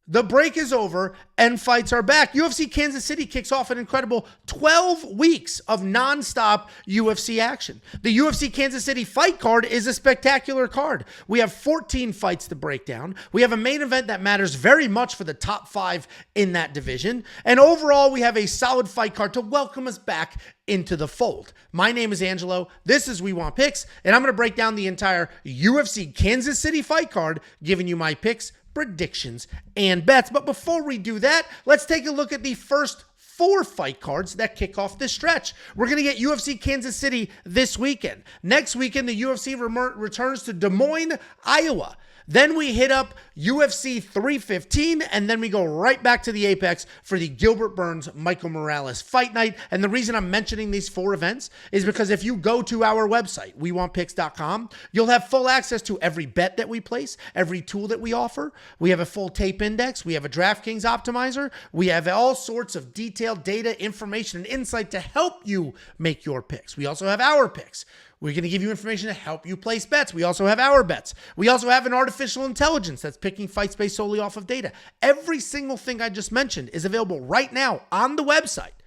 The break is over and fights are back. UFC Kansas City kicks off an incredible 12 weeks of nonstop UFC action. The UFC Kansas City fight card is a spectacular card. We have 14 fights to break down. We have a main event that matters very much for the top 5 in that division. And overall, we have a solid fight card to welcome us back into the fold. My name is Angelo. This is We Want Picks, and I'm going to break down the entire UFC Kansas City fight card, giving you my picks, predictions, and bets. But before we do that, let's take a look at the first 4 fight cards that kick off this stretch. We're going to get UFC Kansas City this weekend. Next weekend, the UFC returns to Des Moines, Iowa. Then we hit up UFC 315, and then we go right back to the Apex for the Gilbert Burns-Michael Morales fight night. And the reason I'm mentioning these 4 events is because if you go to our website, wewantpicks.com, you'll have full access to every bet that we place, every tool that we offer. We have a full tape index. We have a DraftKings optimizer. We have all sorts of detailed data, information, and insight to help you make your picks. We also have our picks. We're going to give you information to help you place bets. We also have our bets. We also have an artificial intelligence that's picking fights based solely off of data. Every single thing I just mentioned is available right now on the website.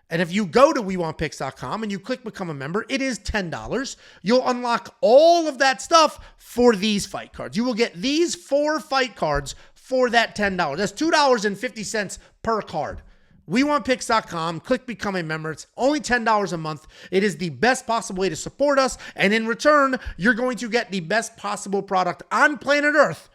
And if you go to wewantpicks.com and you click become a member, it is $10. You'll unlock all of that stuff for these fight cards. You will get these 4 fight cards for that $10. That's $2.50 per card. WeWantPicks.com, click become a member. It's only $10 a month. It is the best possible way to support us. And in return, you're going to get the best possible product on planet Earth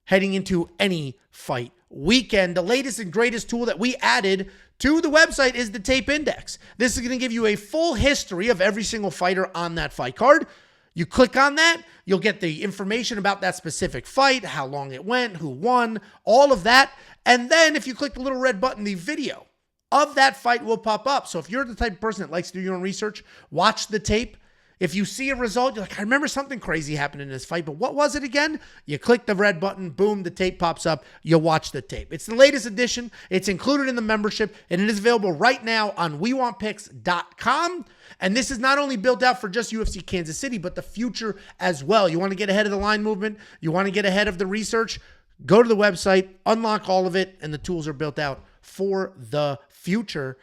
heading into any fight weekend. The latest and greatest tool that we added to the website is the tape index. This is going to give you a full history of every single fighter on that fight card. You click on that, you'll get the information about that specific fight, how long it went, who won, all of that. And then if you click the little red button, the video of that fight will pop up. So if you're the type of person that likes to do your own research, watch the tape. If you see a result, you're like, I remember something crazy happened in this fight, but what was it again? You click the red button, boom, the tape pops up. You watch the tape. It's the latest edition. It's included in the membership, and it is available right now on wewantpicks.com. And this is not only built out for just UFC Kansas City, but the future as well. You want to get ahead of the line movement? You want to get ahead of the research? Go to the website, unlock all of it, and the tools are built out for the future.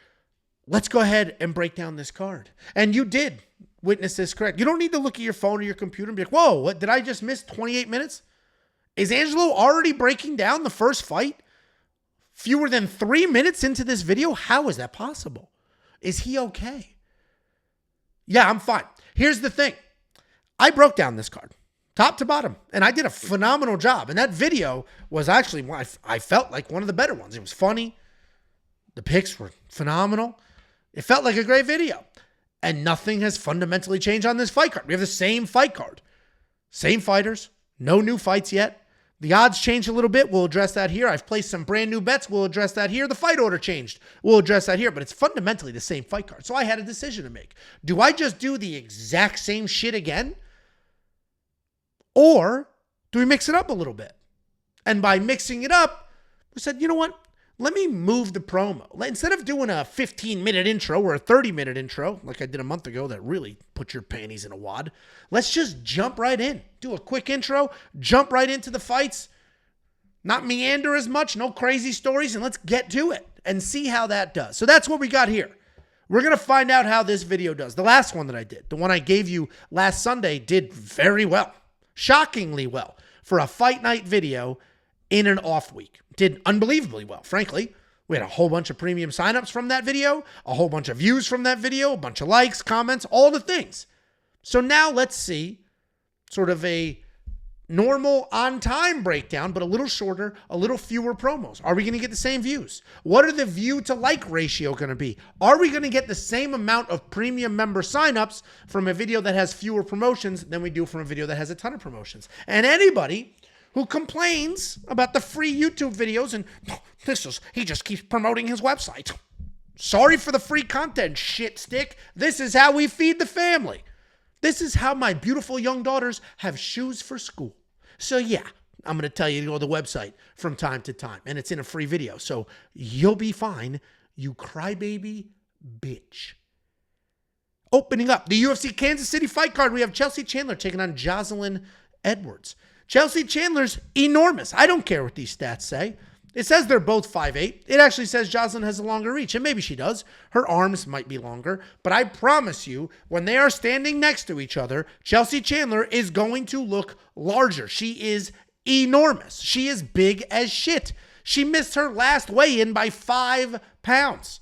Let's go ahead and break down this card. And you did witness this correct. You don't need to look at your phone or your computer and be like, whoa, what, did I just miss 28 minutes? Is Angelo already breaking down the first fight fewer than 3 minutes into this video? How is that possible? Is he okay? Yeah, I'm fine. Here's the thing. I broke down this card top to bottom, and I did a phenomenal job. And that video was actually, I felt like one of the better ones. It was funny. The picks were phenomenal. It felt like a great video. And nothing has fundamentally changed on this fight card. We have the same fight card. Same fighters. No new fights yet. The odds changed a little bit. We'll address that here. I've placed some brand new bets. We'll address that here. The fight order changed. We'll address that here. But it's fundamentally the same fight card. So I had a decision to make. Do I just do the exact same shit again? Or do we mix it up a little bit? And by mixing it up, we said, you know what? Let me move the promo. Instead of doing a 15-minute intro or a 30-minute intro, like I did a month ago that really put your panties in a wad, let's just jump right in. Do a quick intro, jump right into the fights, not meander as much, no crazy stories, and let's get to it and see how that does. So that's what we got here. We're going to find out how this video does. The last one that I did, the one I gave you last Sunday, did very well. Shockingly well for a fight night video in an off week. Did unbelievably well, frankly. We had a whole bunch of premium signups from that video, a whole bunch of views from that video, a bunch of likes, comments, all the things. So now let's see sort of a normal on-time breakdown, but a little shorter, a little fewer promos. Are we going to get the same views? What are the view to like ratio going to be? Are we going to get the same amount of premium member signups from a video that has fewer promotions than we do from a video that has a ton of promotions? And anybody who complains about the free YouTube videos and he just keeps promoting his website. Sorry for the free content, shit stick. This is how we feed the family. This is how my beautiful young daughters have shoes for school. So yeah, I'm going to tell you to go to the website from time to time, and it's in a free video. So you'll be fine, you crybaby bitch. Opening up the UFC Kansas City fight card, we have Chelsea Chandler taking on Joselyne Edwards. Chelsea Chandler's enormous. I don't care what these stats say. It says they're both 5'8". It actually says Joselyne has a longer reach, and maybe she does. Her arms might be longer, but I promise you, when they are standing next to each other, Chelsea Chandler is going to look larger. She is enormous. She is big as shit. She missed her last weigh-in by 5 pounds.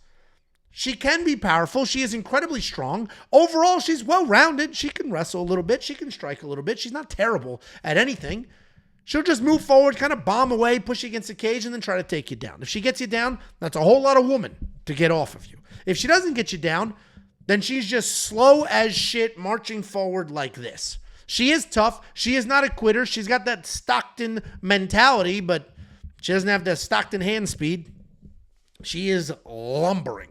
She can be powerful. She is incredibly strong. Overall, she's well-rounded. She can wrestle a little bit. She can strike a little bit. She's not terrible at anything. She'll just move forward, kind of bomb away, push you against the cage, and then try to take you down. If she gets you down, that's a whole lot of woman to get off of you. If she doesn't get you down, then she's just slow as shit marching forward like this. She is tough. She is not a quitter. She's got that Stockton mentality, but she doesn't have the Stockton hand speed. She is lumbering.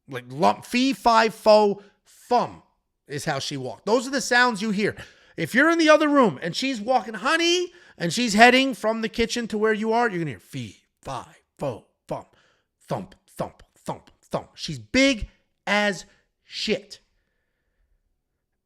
Like fee, fi, fo, fum is how she walks. Those are the sounds you hear. If you're in the other room and she's walking, honey, and she's heading from the kitchen to where you are, you're going to hear fee, fi, fo, fum, thump, thump, thump, thump. She's big as shit.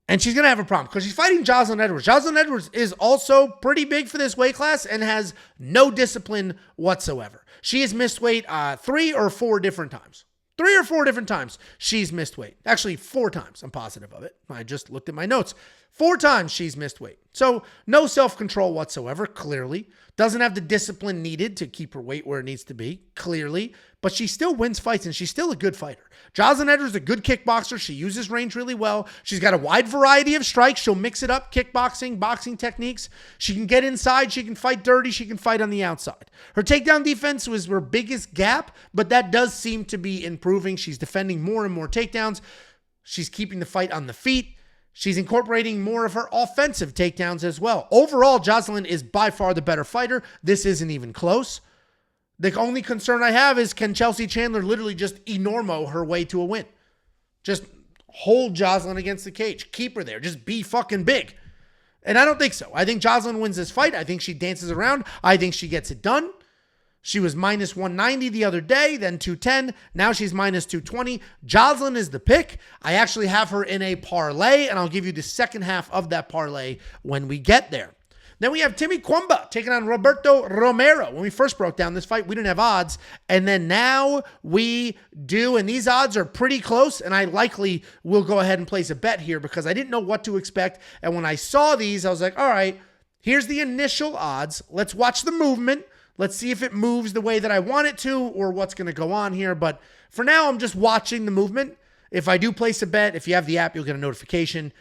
And she's going to have a problem because she's fighting Joselyne Edwards. Joselyne Edwards is also pretty big for this weight class and has no discipline whatsoever. She has missed weight 3 or 4 different times. 3 or 4 different times she's missed weight. Actually, 4 times. I'm positive of it. I just looked at my notes. 4 times she's missed weight. So no self-control whatsoever, clearly. Doesn't have the discipline needed to keep her weight where it needs to be, clearly. But she still wins fights, and she's still a good fighter. Joselyne Edwards is a good kickboxer. She uses range really well. She's got a wide variety of strikes. She'll mix it up, kickboxing, boxing techniques. She can get inside. She can fight dirty. She can fight on the outside. Her takedown defense was her biggest gap, but that does seem to be improving. She's defending more and more takedowns. She's keeping the fight on the feet. She's incorporating more of her offensive takedowns as well. Overall, Joselyne is by far the better fighter. This isn't even close. The only concern I have is, can Chelsea Chandler literally just enormo her way to a win? Just hold Joselyne against the cage. Keep her there. Just be fucking big. And I don't think so. I think Joselyne wins this fight. I think she dances around. I think she gets it done. She was minus 190 the other day, then 210. Now she's minus 220. Joselyne is the pick. I actually have her in a parlay, and I'll give you the second half of that parlay when we get there. Then we have Timmy Cuamba taking on Roberto Romero. When we first broke down this fight, we didn't have odds, and then now we do, and these odds are pretty close, and I likely will go ahead and place a bet here because I didn't know what to expect, and when I saw these, I was like, all right, here's the initial odds. Let's watch the movement. Let's see if it moves the way that I want it to or what's going to go on here. But for now, I'm just watching the movement. If I do place a bet, if you have the app, you'll get a notification.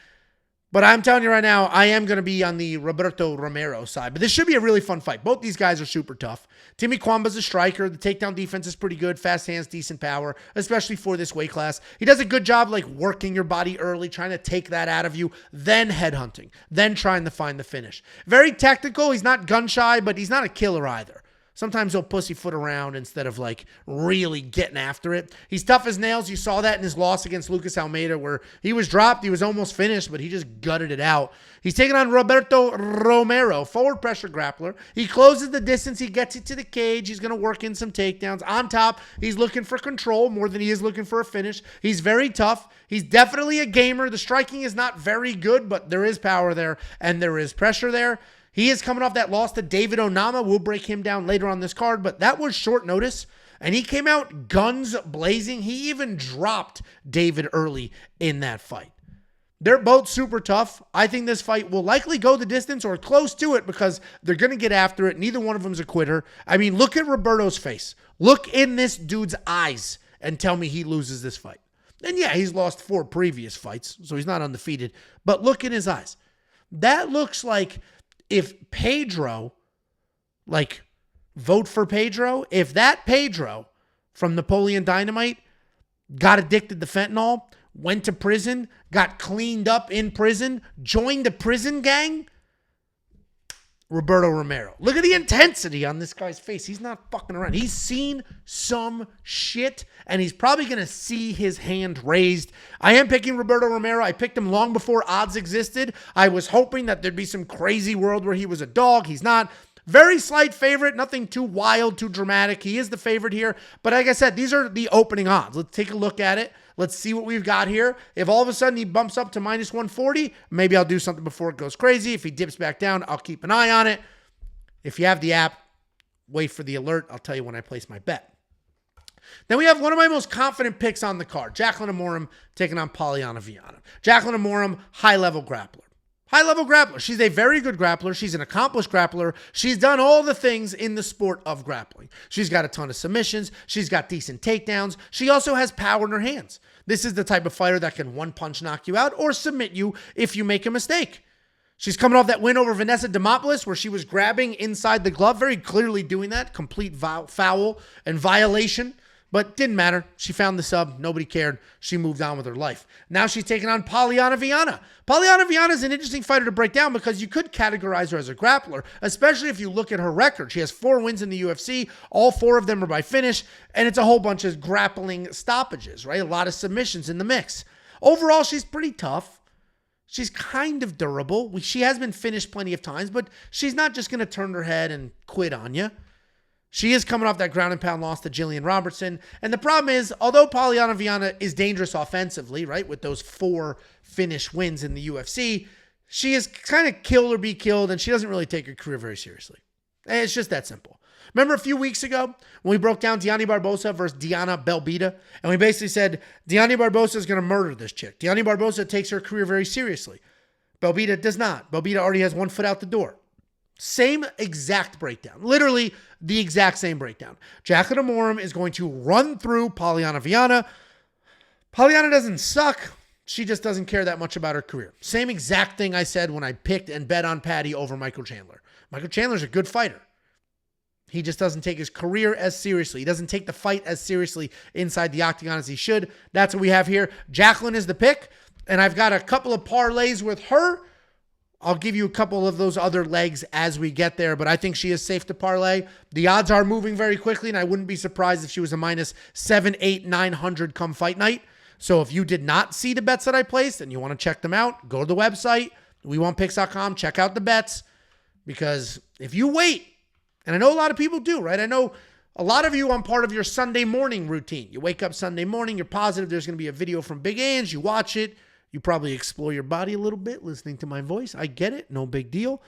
But I'm telling you right now, I am going to be on the Roberto Romero side. But this should be a really fun fight. Both these guys are super tough. Timmy Cuamba's a striker. The takedown defense is pretty good. Fast hands, decent power, especially for this weight class. He does a good job like working your body early, trying to take that out of you, then headhunting, then trying to find the finish. Very technical. He's not gun shy, but he's not a killer either. Sometimes he'll pussyfoot around instead of like really getting after it. He's tough as nails. You saw that in his loss against Lucas Almeida where he was dropped. He was almost finished, but he just gutted it out. He's taking on Roberto Romero, forward pressure grappler. He closes the distance. He gets it to the cage. He's going to work in some takedowns. On top, he's looking for control more than he is looking for a finish. He's very tough. He's definitely a gamer. The striking is not very good, but there is power there and there is pressure there. He is coming off that loss to David Onama. We'll break him down later on this card, but that was short notice, and he came out guns blazing. He even dropped David early in that fight. They're both super tough. I think this fight will likely go the distance or close to it because they're going to get after it. Neither one of them is a quitter. I mean, look at Roberto's face. Look in this dude's eyes and tell me he loses this fight. And yeah, he's lost 4 previous fights, so he's not undefeated, but look in his eyes. That looks like if Pedro, like, vote for Pedro, if that Pedro from Napoleon Dynamite got addicted to fentanyl, went to prison, got cleaned up in prison, joined a prison gang, Roberto Romero. Look at the intensity on this guy's face. He's not fucking around. He's seen some shit, and he's probably going to see his hand raised. I am picking Roberto Romero. I picked him long before odds existed. I was hoping that there'd be some crazy world where he was a dog. He's not. Very slight favorite. Nothing too wild, too dramatic. He is the favorite here. But like I said, these are the opening odds. Let's take a look at it. Let's see what we've got here. If all of a sudden he bumps up to minus 140, maybe I'll do something before it goes crazy. If he dips back down, I'll keep an eye on it. If you have the app, wait for the alert. I'll tell you when I place my bet. Then we have one of my most confident picks on the card, Jaqueline Amorim taking on Polyana Viana. Jaqueline Amorim, high-level grappler. High-level grappler. She's a very good grappler. She's an accomplished grappler. She's done all the things in the sport of grappling. She's got a ton of submissions. She's got decent takedowns. She also has power in her hands. This is the type of fighter that can one-punch knock you out or submit you if you make a mistake. She's coming off that win over Vanessa Demopoulos where she was grabbing inside the glove, very clearly doing that, complete foul and violation. But didn't matter. She found the sub. Nobody cared. She moved on with her life. Now she's taking on Polyana Viana. Polyana Viana is an interesting fighter to break down because you could categorize her as a grappler, especially if you look at her record. She has 4 wins in the UFC. All 4 of them are by finish, and it's a whole bunch of grappling stoppages, right? A lot of submissions in the mix. Overall, she's pretty tough. She's kind of durable. She has been finished plenty of times, but she's not just going to turn her head and quit on you. She is coming off that ground and pound loss to Jillian Robertson. And the problem is, although Polyana Viana is dangerous offensively, right, with those 4 finish wins in the UFC, she is kind of kill or be killed, and she doesn't really take her career very seriously. It's just that simple. Remember a few weeks ago when we broke down Diani Barbosa versus Diana Belbita? And we basically said, Diani Barbosa is going to murder this chick. Diani Barbosa takes her career very seriously. Belbita does not. Belbita already has 1 foot out the door. Same exact breakdown. Literally the exact same breakdown. Jaqueline Amorim is going to run through Polyana Viana. Polyana doesn't suck. She just doesn't care that much about her career. Same exact thing I said when I picked and bet on Patty over Michael Chandler. Michael Chandler's a good fighter. He just doesn't take his career as seriously. He doesn't take the fight as seriously inside the octagon as he should. That's what we have here. Jaqueline is the pick, and I've got a couple of parlays with her. I'll give you a couple of those other legs as we get there, but I think she is safe to parlay. The odds are moving very quickly, and I wouldn't be surprised if she was a minus 7, 8, 900 come fight night. So if you did not see the bets that I placed and you want to check them out, go to the website, wewantpicks.com, check out the bets, because if you wait, and I know a lot of people do, right? I know a lot of you on part of your Sunday morning routine. You wake up Sunday morning, you're positive there's going to be a video from Big Ange, you watch it, you probably explore your body a little bit, listening to my voice. I get it. No big deal.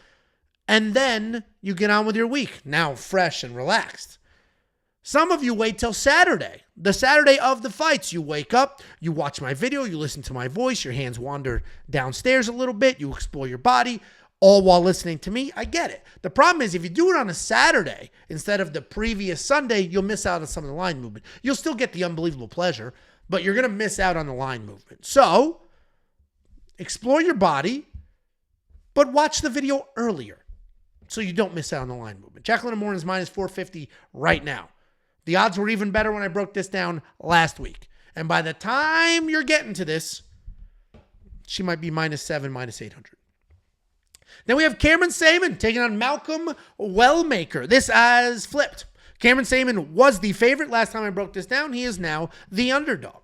And then you get on with your week, now fresh and relaxed. Some of you wait till Saturday, the Saturday of the fights. You wake up, you watch my video, you listen to my voice, your hands wander downstairs a little bit, you explore your body, all while listening to me. I get it. The problem is if you do it on a Saturday instead of the previous Sunday, you'll miss out on some of the line movement. You'll still get the unbelievable pleasure, but you're going to miss out on the line movement. So explore your body, but watch the video earlier so you don't miss out on the line movement. Jaqueline Amorim is minus 450 right now. The odds were even better when I broke this down last week. And by the time you're getting to this, she might be minus 7, minus 800. Then we have Cameron Saaiman taking on Malcolm Wellmaker. This has flipped. Cameron Saaiman was the favorite last time I broke this down. He is now the underdog.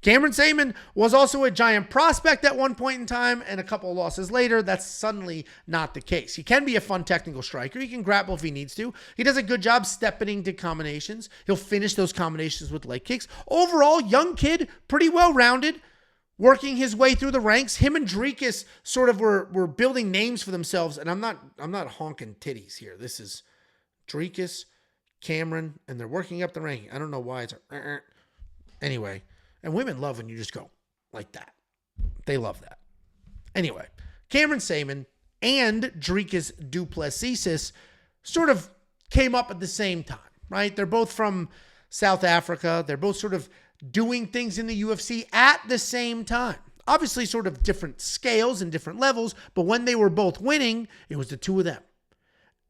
Cameron Saaiman was also a giant prospect at one point in time, and a couple of losses later, that's suddenly not the case. He can be a fun technical striker. He can grapple if he needs to. He does a good job stepping into combinations. He'll finish those combinations with leg kicks. Overall, young kid, pretty well-rounded, working his way through the ranks. Him and Dricus sort of were building names for themselves, and I'm not honking titties here. This is Dricus, Cameron, and they're working up the ranking. I don't know why it's anyway. And women love when you just go like that. They love that. Anyway, Cameron Saaiman and Dricus du Plessis sort of came up at the same time, right? They're both from South Africa. They're both sort of doing things in the UFC at the same time. Obviously sort of different scales and different levels, but when they were both winning, it was the two of them.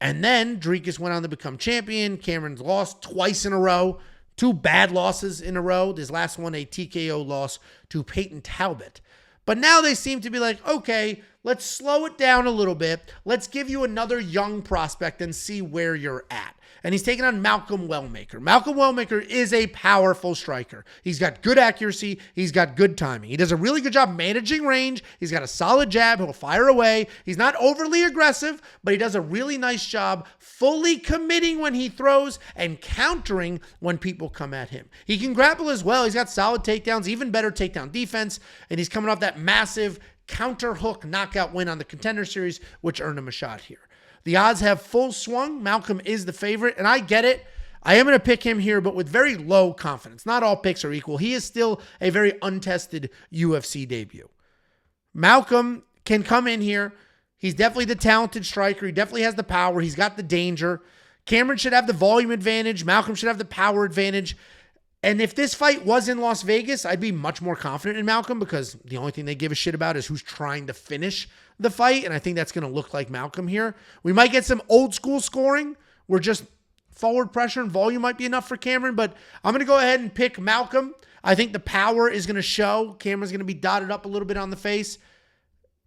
And then Dricus went on to become champion. Cameron's lost twice in a row. 2 bad losses in a row. This last one, a TKO loss to Peyton Talbot. But now they seem to be like, okay, let's slow it down a little bit. Let's give you another young prospect and see where you're at. And he's taking on Malcolm Wellmaker. Malcolm Wellmaker is a powerful striker. He's got good accuracy. He's got good timing. He does a really good job managing range. He's got a solid jab. He'll fire away. He's not overly aggressive, but he does a really nice job fully committing when he throws and countering when people come at him. He can grapple as well. He's got solid takedowns, even better takedown defense, and he's coming off that massive counter hook knockout win on the Contender Series, which earned him a shot here. The odds have full swung. Malcolm is the favorite, and I get it. I am going to pick him here, but with very low confidence. Not all picks are equal. He is still a very untested UFC debut. Malcolm can come in here. He's definitely the talented striker. He definitely has the power. He's got the danger. Cameron should have the volume advantage. Malcolm should have the power advantage. And if this fight was in Las Vegas, I'd be much more confident in Malcolm because the only thing they give a shit about is who's trying to finish the fight. And I think that's going to look like Malcolm here. We might get some old school scoring where just forward pressure and volume might be enough for Cameron, but I'm going to go ahead and pick Malcolm. I think the power is going to show. Cameron's going to be dotted up a little bit on the face.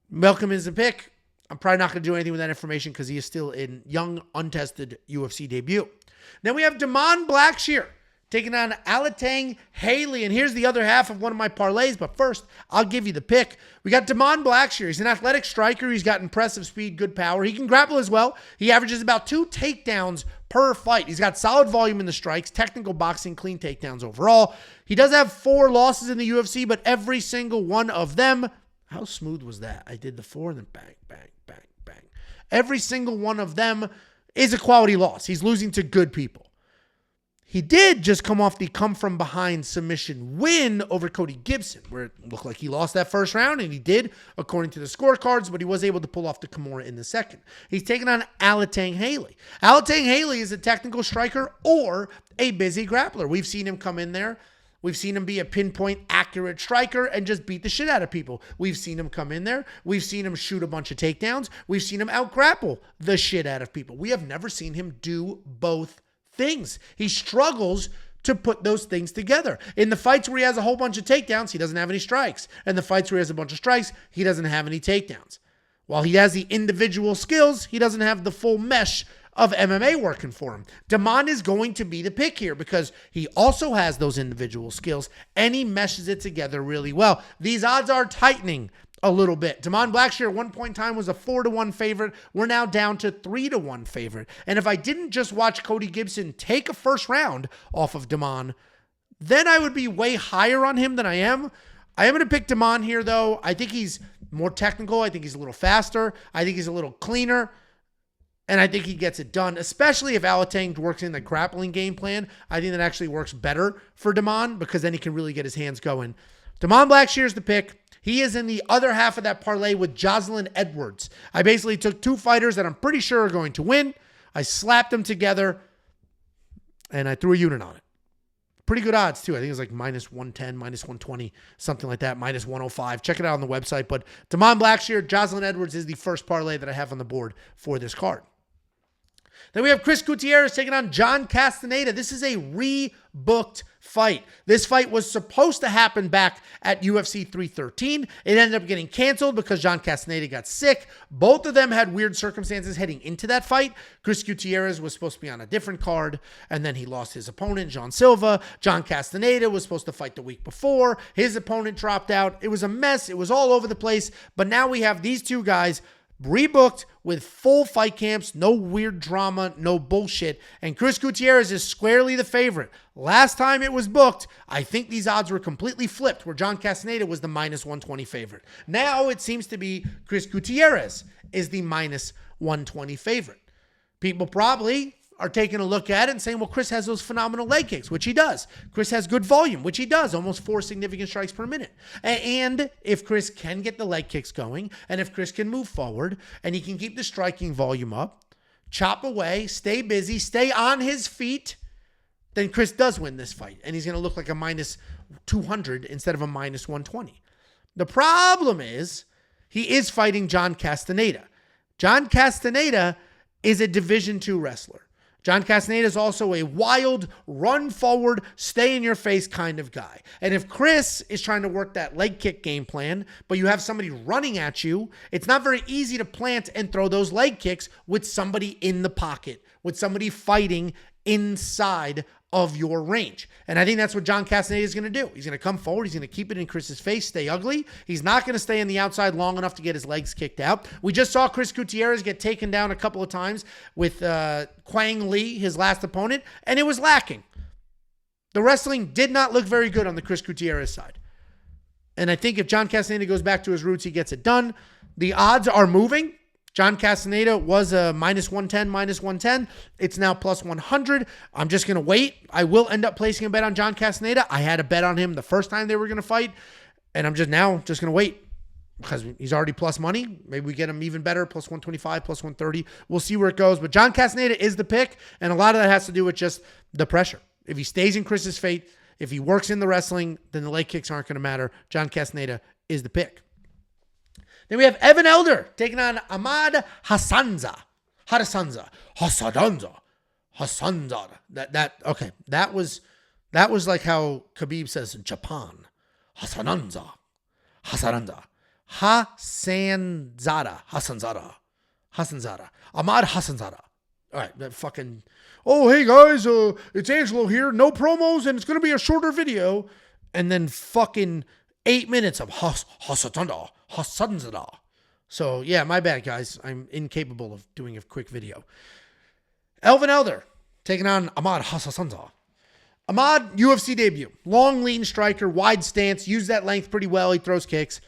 Malcolm is the pick. I'm probably not going to do anything with that information because he is still in young, untested UFC debut. Then we have DaMon Blackshear taking on Alatengheili. And here's the other half of one of my parlays. But first, I'll give you the pick. We got DaMon Blackshear. He's an athletic striker. He's got impressive speed, good power. He can grapple as well. He averages about 2 takedowns per fight. He's got solid volume in the strikes, technical boxing, clean takedowns overall. He does have 4 losses in the UFC, but every single one of them, how smooth was that? I did the 4 and then bang, bang, bang, bang. Every single one of them is a quality loss. He's losing to good people. He did just come off the come-from-behind submission win over Cody Gibson, where it looked like he lost that first round, and he did, according to the scorecards, but he was able to pull off the Kimura in the second. He's taking on Alatengheili. Alatengheili is a technical striker or a busy grappler. We've seen him come in there. We've seen him be a pinpoint accurate striker and just beat the shit out of people. We've seen him come in there. We've seen him shoot a bunch of takedowns. We've seen him out-grapple the shit out of people. We have never seen him do both things. He struggles to put those things together. In the fights where he has a whole bunch of takedowns, he doesn't have any strikes. In the fights where he has a bunch of strikes, he doesn't have any takedowns. While he has the individual skills, he doesn't have the full mesh of MMA working for him. DaMon is going to be the pick here because he also has those individual skills and he meshes it together really well. These odds are tightening a little bit. DaMon Blackshear at one point in time was a 4-1 favorite. We're now down to 3-1 favorite. And if I didn't just watch Cody Gibson take a first round off of DaMon, then I would be way higher on him than I am. I am going to pick DaMon here, though. I think he's more technical. I think he's a little faster. I think he's a little cleaner. And I think he gets it done, especially if Alateng works in the grappling game plan. I think that actually works better for DaMon because then he can really get his hands going. DaMon Blackshear is the pick. He is in the other half of that parlay with Joselyne Edwards. I basically took 2 fighters that I'm pretty sure are going to win. I slapped them together, and I threw a unit on it. Pretty good odds, too. I think it's like -110, -120, something like that, -105. Check it out on the website. But DaMon Blackshear, Joselyne Edwards is the first parlay that I have on the board for this card. Then we have Chris Gutierrez taking on John Castaneda. This is a rebooked fight. This fight was supposed to happen back at UFC 313. It ended up getting canceled because John Castaneda got sick. Both of them had weird circumstances heading into that fight. Chris Gutierrez was supposed to be on a different card, and then he lost his opponent, John Silva. John Castaneda was supposed to fight the week before. His opponent dropped out. It was a mess. It was all over the place. But now we have these two guys rebooked with full fight camps, no weird drama, no bullshit. And Chris Gutierrez is squarely the favorite. Last time it was booked, I think these odds were completely flipped, where John Castaneda was the -120 favorite. Now it seems to be Chris Gutierrez is the -120 favorite. People probably are taking a look at it and saying, well, Chris has those phenomenal leg kicks, which he does. Chris has good volume, which he does, almost 4 significant strikes per minute. And if Chris can get the leg kicks going, and if Chris can move forward, and he can keep the striking volume up, chop away, stay busy, stay on his feet, then Chris does win this fight. And he's going to look like a -200 instead of a -120. The problem is he is fighting John Castaneda. John Castaneda is a Division II wrestler. John Castaneda is also a wild, run forward, stay in your face kind of guy. And if Chris is trying to work that leg kick game plan, but you have somebody running at you, it's not very easy to plant and throw those leg kicks with somebody in the pocket, with somebody fighting inside of your range. And I think that's what John Castaneda is going to do. He's going to come forward. He's going to keep it in Chris's face, stay ugly. He's not going to stay on the outside long enough to get his legs kicked out. We just saw Chris Gutierrez get taken down a couple of times with Quang Lee, his last opponent, and it was lacking. The wrestling did not look very good on the Chris Gutierrez side. And I think if John Castaneda goes back to his roots, he gets it done. The odds are moving. John Castaneda was a -110. It's now +100. I'm just going to wait. I will end up placing a bet on John Castaneda. I had a bet on him the first time they were going to fight, and I'm just going to wait because he's already plus money. Maybe we get him even better, +125, +130. We'll see where it goes. But John Castaneda is the pick, and a lot of that has to do with just the pressure. If he stays in Chris's fate, if he works in the wrestling, then the leg kicks aren't going to matter. John Castaneda is the pick. Then we have Evan Elder taking on Ahmad Hassanzada. Okay. That was like how Khabib says in Japan. Hassanzada. Ahmad Hassanzada. All right, that fucking. Oh, hey guys, it's Angelo here. No promos, and it's gonna be a shorter video. And then fucking 8 minutes of Hassanzada. So yeah, my bad, guys. I'm incapable of doing a quick video. Evan Elder taking on Ahmad Hassanzada. Ahmad, UFC debut. Long, lean striker, wide stance. Used that length pretty well. He throws kicks.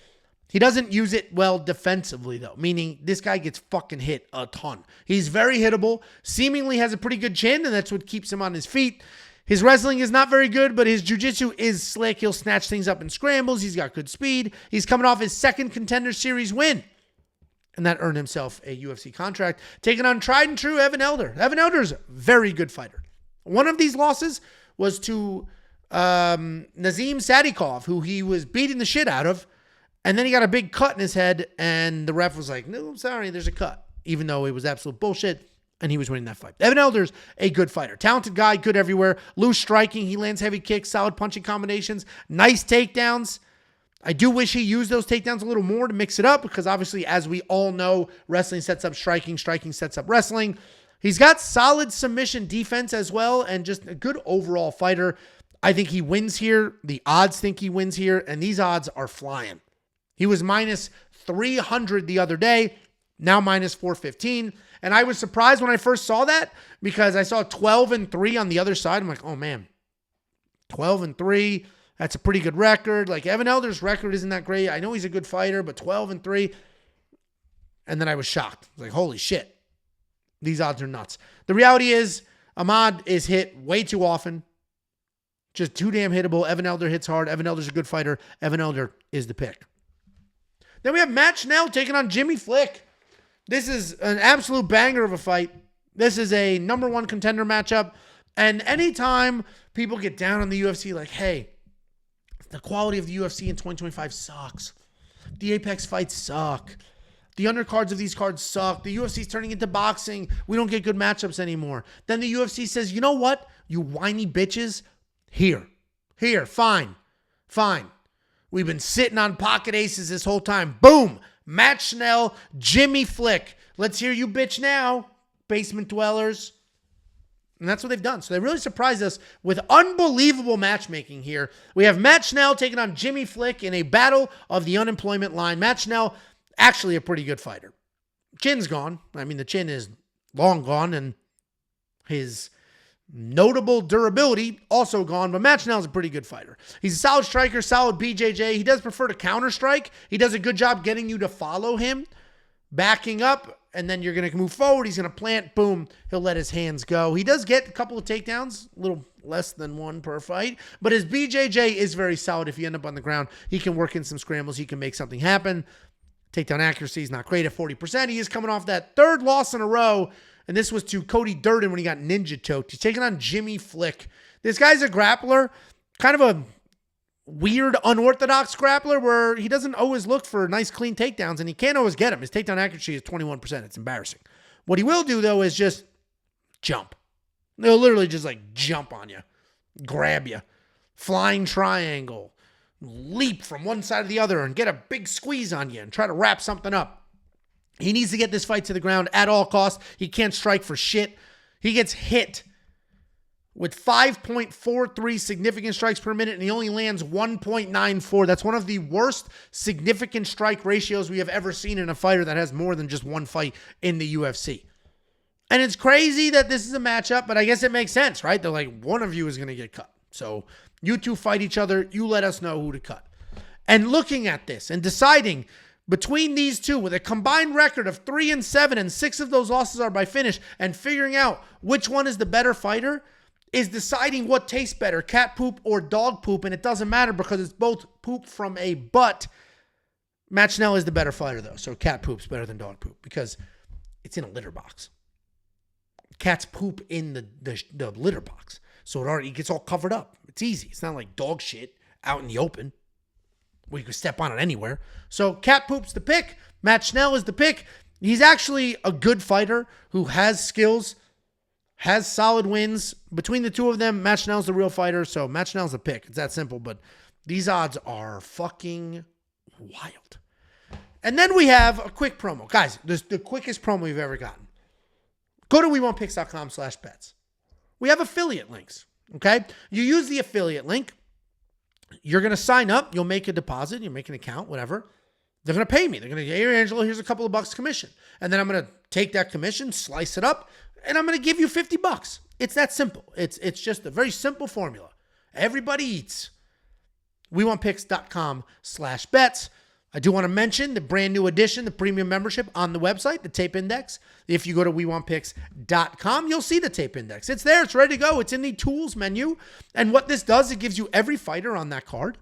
He doesn't use it well defensively, though, meaning this guy gets fucking hit a ton. He's very hittable, seemingly has a pretty good chin, and that's what keeps him on his feet. His wrestling is not very good, but his jiu-jitsu is slick. He'll snatch things up in scrambles. He's got good speed. He's coming off his second Contender Series win, and that earned himself a UFC contract. Taking on tried and true Evan Elder. Evan Elder's a very good fighter. One of these losses was to Nazim Sadikov, who he was beating the shit out of, and then he got a big cut in his head, and the ref was like, no, I'm sorry, there's a cut, even though it was absolute bullshit. And he was winning that fight. Evan Elder's a good fighter. Talented guy, good everywhere. Loose striking. He lands heavy kicks, solid punching combinations, nice takedowns. I do wish he used those takedowns a little more to mix it up because obviously, as we all know, wrestling sets up striking, striking sets up wrestling. He's got solid submission defense as well and just a good overall fighter. I think he wins here. The odds think he wins here, and these odds are flying. He was -300 the other day, now -415. And I was surprised when I first saw that because I saw 12-3 on the other side. I'm like, oh man, 12-3. That's a pretty good record. Like Evan Elder's record isn't that great. I know he's a good fighter, but 12-3. And then I was shocked. I was like, holy shit. These odds are nuts. The reality is Ahmad is hit way too often. Just too damn hittable. Evan Elder hits hard. Evan Elder's a good fighter. Evan Elder is the pick. Then we have Matt Schnell taking on Jimmy Flick. This is an absolute banger of a fight. This is a #1 contender matchup. And anytime people get down on the UFC like, hey, the quality of the UFC in 2025 sucks. The Apex fights suck. The undercards of these cards suck. The UFC is turning into boxing. We don't get good matchups anymore. Then the UFC says, you know what? You whiny bitches. Here, fine. We've been sitting on pocket aces this whole time. Boom. Matt Schnell, Jimmy Flick. Let's hear you bitch now, basement dwellers. And that's what they've done. So they really surprised us with unbelievable matchmaking here. We have Matt Schnell taking on Jimmy Flick in a battle of the unemployment line. Matt Schnell, actually a pretty good fighter. Chin's gone. I mean, the chin is long gone, and his notable durability also gone, but Matt Schnell's a pretty good fighter. He's a solid striker, solid BJJ. He does prefer to counter strike. He does a good job getting you to follow him, backing up, and then you're going to move forward. He's going to plant, boom, he'll let his hands go. He does get a couple of takedowns, a little less than one per fight, but his BJJ is very solid. If you end up on the ground, he can work in some scrambles. He can make something happen. Takedown accuracy is not great at 40%. He is coming off that third loss in a row, and this was to Cody Durden when he got ninja choked. He's taking on Jimmy Flick. This guy's a grappler, kind of a weird, unorthodox grappler where he doesn't always look for nice, clean takedowns, and he can't always get them. His takedown accuracy is 21%. It's embarrassing. What he will do, though, is just jump. They'll literally just, like, jump on you, grab you, flying triangle, leap from one side to the other, and get a big squeeze on you and try to wrap something up. He needs to get this fight to the ground at all costs. He can't strike for shit. He gets hit with 5.43 significant strikes per minute, and he only lands 1.94. That's one of the worst significant strike ratios we have ever seen in a fighter that has more than just one fight in the UFC. And it's crazy that this is a matchup, but I guess it makes sense, right? They're like, one of you is going to get cut. So you two fight each other. You let us know who to cut. And looking at this and deciding between these two with a combined record of 3-7, and 6 of those losses are by finish, and figuring out which one is the better fighter is deciding what tastes better, cat poop or dog poop, and it doesn't matter because it's both poop from a butt. Matt Schnell is the better fighter, though, so cat poop's better than dog poop because it's in a litter box. Cats poop in the litter box, so it gets all covered up. It's easy. It's not like dog shit out in the open where you can step on it anywhere. So cat poop's the pick. Matt Schnell is the pick. He's actually a good fighter who has skills, has solid wins. Between the two of them, Matt Schnell's the real fighter, so Matt Schnell's the pick. It's that simple, but these odds are fucking wild. And then we have a quick promo. Guys, this is the quickest promo we've ever gotten. Go to WeWantPicks.com/bets. We have affiliate links, okay? You use the affiliate link. You're going to sign up. You'll make a deposit. You make an account, whatever. They're going to pay me. They're going to say, hey, Angelo, here's a couple of bucks commission. And then I'm going to take that commission, slice it up, and I'm going to give you $50. It's that simple. It's just a very simple formula. Everybody eats. WeWantPicks.com/bets. I do want to mention the brand new edition, the premium membership on the website, the tape index. If you go to WeWantPicks.com, you'll see the tape index. It's there. It's ready to go. It's in the tools menu. And what this does, it gives you every fighter on that card.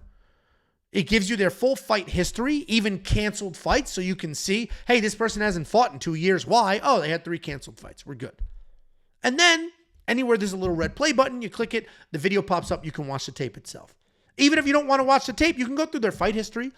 It gives you their full fight history, even canceled fights, so you can see, hey, this person hasn't fought in 2 years. Why? Oh, they had 3 canceled fights. We're good. And then anywhere there's a little red play button, you click it, the video pops up, you can watch the tape itself. Even if you don't want to watch the tape, you can go through their fight history.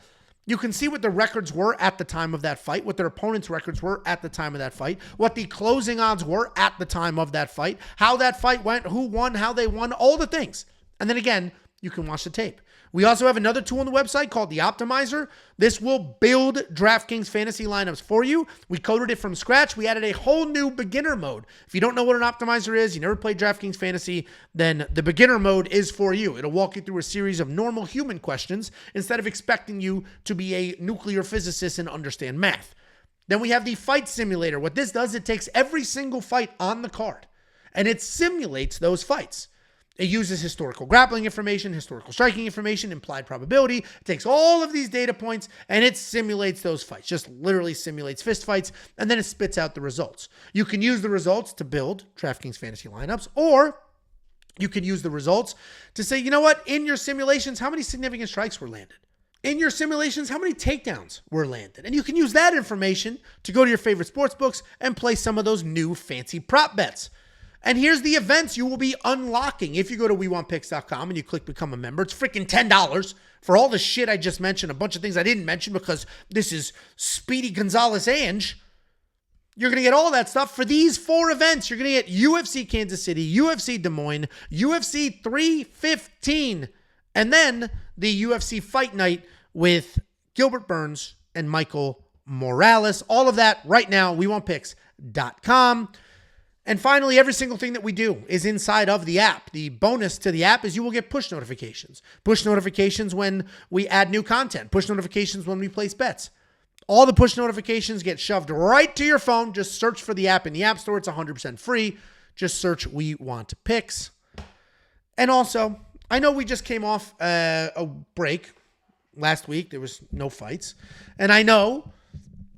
You can see what the records were at the time of that fight, what their opponent's records were at the time of that fight, what the closing odds were at the time of that fight, how that fight went, who won, how they won, all the things. And then again, you can watch the tape. We also have another tool on the website called the Optimizer. This will build DraftKings fantasy lineups for you. We coded it from scratch. We added a whole new beginner mode. If you don't know what an optimizer is, you never played DraftKings fantasy, then the beginner mode is for you. It'll walk you through a series of normal human questions instead of expecting you to be a nuclear physicist and understand math. Then we have the fight simulator. What this does, it takes every single fight on the card and it simulates those fights. It uses historical grappling information, historical striking information, implied probability. It takes all of these data points and it simulates those fights. Just literally simulates fist fights, and then it spits out the results. You can use the results to build DraftKings fantasy lineups, or you can use the results to say, you know what, in your simulations, how many significant strikes were landed? In your simulations, how many takedowns were landed? And you can use that information to go to your favorite sports books and play some of those new fancy prop bets. And here's the events you will be unlocking. If you go to WeWantPicks.com and you click Become a Member, it's freaking $10 for all the shit I just mentioned, a bunch of things I didn't mention because this is Speedy Gonzalez-Ange. You're going to get all that stuff for these 4 events. You're going to get UFC Kansas City, UFC Des Moines, UFC 315, and then the UFC Fight Night with Gilbert Burns and Michael Morales. All of that right now, WeWantPicks.com. And finally, every single thing that we do is inside of the app. The bonus to the app is you will get push notifications. Push notifications when we add new content. Push notifications when we place bets. All the push notifications get shoved right to your phone. Just search for the app in the App Store. It's 100% free. Just search We Want Picks. And also, I know we just came off a break last week. There was no fights. And I know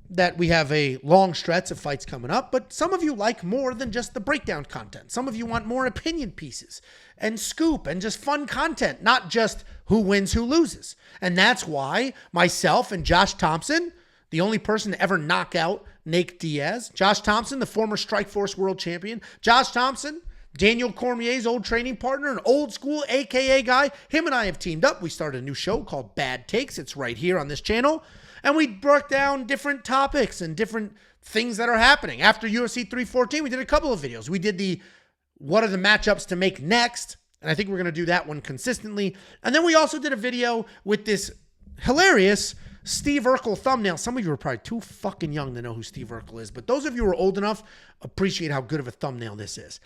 that we have a long stretch of fights coming up, but some of you like more than just the breakdown content. Some of you want more opinion pieces and scoop and just fun content, not just who wins, who loses. And that's why myself and Josh Thompson, the only person to ever knock out Nate Diaz, Josh Thompson, the former Strikeforce world champion, Josh Thompson, Daniel Cormier's old training partner, an old school AKA guy, him and I have teamed up. We started a new show called Bad Takes. It's right here on this channel. And we broke down different topics and different things that are happening. After UFC 314, we did a couple of videos. We did the what are the matchups to make next, and I think we're going to do that one consistently. And then we also did a video with this hilarious Steve Urkel thumbnail. Some of you are probably too fucking young to know who Steve Urkel is, but those of you who are old enough appreciate how good of a thumbnail this is.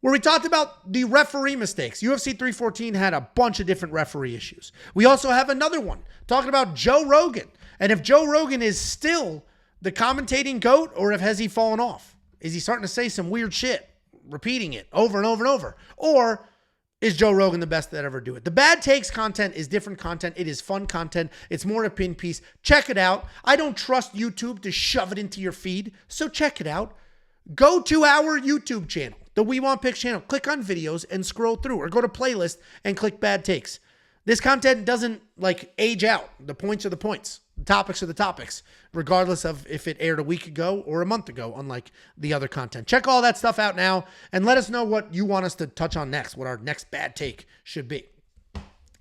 Where we talked about the referee mistakes. UFC 314 had a bunch of different referee issues. We also have another one talking about Joe Rogan. And if Joe Rogan is still the commentating GOAT, or has he fallen off? Is he starting to say some weird shit, repeating it over and over and over? Or is Joe Rogan the best that ever do it? The bad takes content is different content. It is fun content. It's more opinion piece. Check it out. I don't trust YouTube to shove it into your feed, so check it out. Go to our YouTube channel, the We Want Picks channel. Click on videos and scroll through, or go to playlist and click bad takes. This content doesn't like age out. The points are the points. The topics are the topics, regardless of if it aired a week ago or a month ago, unlike the other content. Check all that stuff out now and let us know what you want us to touch on next, what our next bad take should be.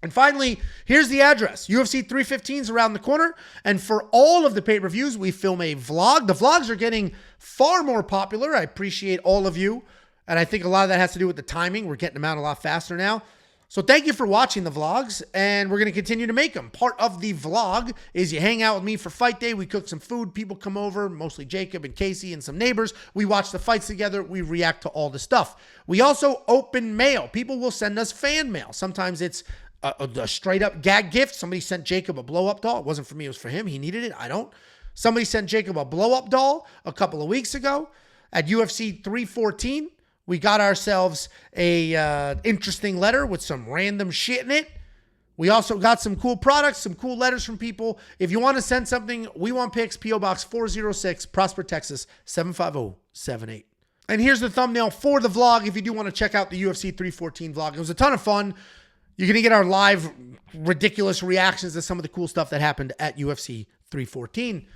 And finally, here's the address. UFC 315 is around the corner. And for all of the pay-per-views, we film a vlog. The vlogs are getting far more popular. I appreciate all of you. And I think a lot of that has to do with the timing. We're getting them out a lot faster now. So thank you for watching the vlogs, and we're going to continue to make them. Part of the vlog is you hang out with me for fight day. We cook some food. People come over, mostly Jacob and Casey and some neighbors. We watch the fights together. We react to all the stuff. We also open mail. People will send us fan mail. Sometimes it's a straight-up gag gift. Somebody sent Jacob a blow-up doll. It wasn't for me. It was for him. He needed it. I don't. Somebody sent Jacob a blow-up doll a couple of weeks ago at UFC 314. We got ourselves a interesting letter with some random shit in it. We also got some cool products, some cool letters from people. If you want to send something, We Want Picks, P.O. Box 406, Prosper, Texas, 75078. And here's the thumbnail for the vlog if you do want to check out the UFC 314 vlog. It was a ton of fun. You're going to get our live, ridiculous reactions to some of the cool stuff that happened at UFC 314.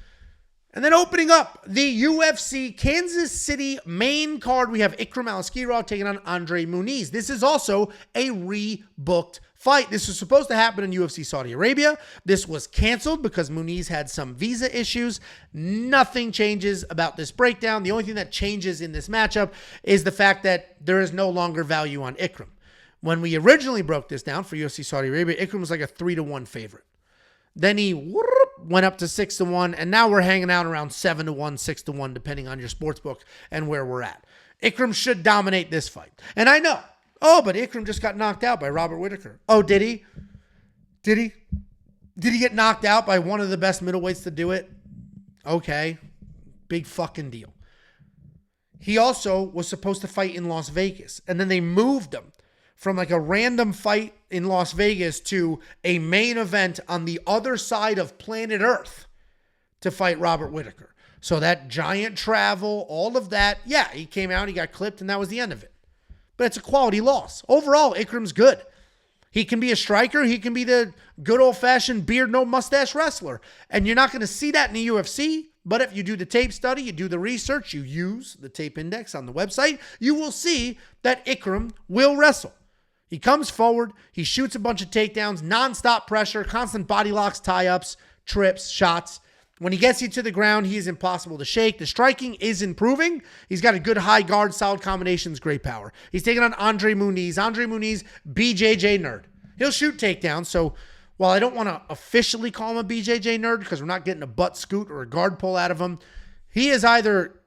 And then opening up the UFC Kansas City main card, we have Ikram Aliskerov taking on Andre Muniz. This is also a rebooked fight. This was supposed to happen in UFC Saudi Arabia. This was canceled because Muniz had some visa issues. Nothing changes about this breakdown. The only thing that changes in this matchup is the fact that there is no longer value on Ikram. When we originally broke this down for UFC Saudi Arabia, Ikram was like a 3-1 favorite. Then he went up to 6-1, and now we're hanging out around 7-1, 6-1, depending on your sports book and where we're at. Ikram should dominate this fight. And I know, but Ikram just got knocked out by Robert Whittaker. Oh, did he? Did he? Did he get knocked out by one of the best middleweights to do it? Okay. Big fucking deal. He also was supposed to fight in Las Vegas, and then they moved him from like a random fight in Las Vegas to a main event on the other side of planet Earth to fight Robert Whittaker. So that giant travel, all of that, yeah, he came out, he got clipped, and that was the end of it. But it's a quality loss. Overall, Ikram's good. He can be a striker. He can be the good old-fashioned beard, no mustache wrestler. And you're not going to see that in the UFC. But if you do the tape study, you do the research, you use the tape index on the website, you will see that Ikram will wrestle. He comes forward, he shoots a bunch of takedowns, nonstop pressure, constant body locks, tie-ups, trips, shots. When he gets you to the ground, he is impossible to shake. The striking is improving. He's got a good high guard, solid combinations, great power. He's taking on Andre Muniz. Andre Muniz, BJJ nerd. He'll shoot takedowns, so while I don't want to officially call him a BJJ nerd because we're not getting a butt scoot or a guard pull out of him, he is either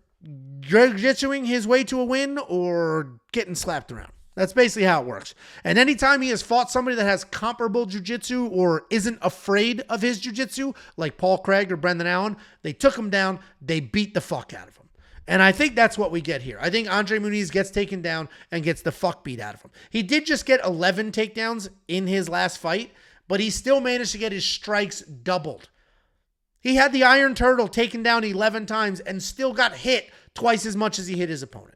jiu-jitsuing his way to a win or getting slapped around. That's basically how it works. And anytime he has fought somebody that has comparable jiu-jitsu or isn't afraid of his jiu-jitsu, like Paul Craig or Brendan Allen, they took him down, they beat the fuck out of him. And I think that's what we get here. I think Andre Muniz gets taken down and gets the fuck beat out of him. He did just get 11 takedowns in his last fight, but he still managed to get his strikes doubled. He had the Iron Turtle taken down 11 times and still got hit twice as much as he hit his opponent.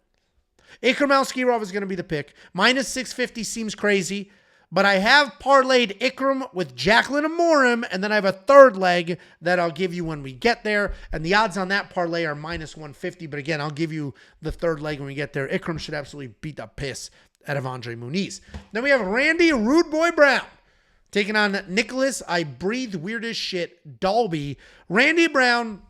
Ikram Aliskerov is going to be the pick. Minus 650 seems crazy, but I have parlayed Ikram with Jaqueline Amorim, and then I have a third leg that I'll give you when we get there. And the odds on that parlay are minus 150, but again, I'll give you the third leg when we get there. Ikram should absolutely beat the piss out of Andre Muniz. Then we have Randy Rude Boy Brown taking on Nicolas. I breathe weird as shit. Dalby. Randy Brown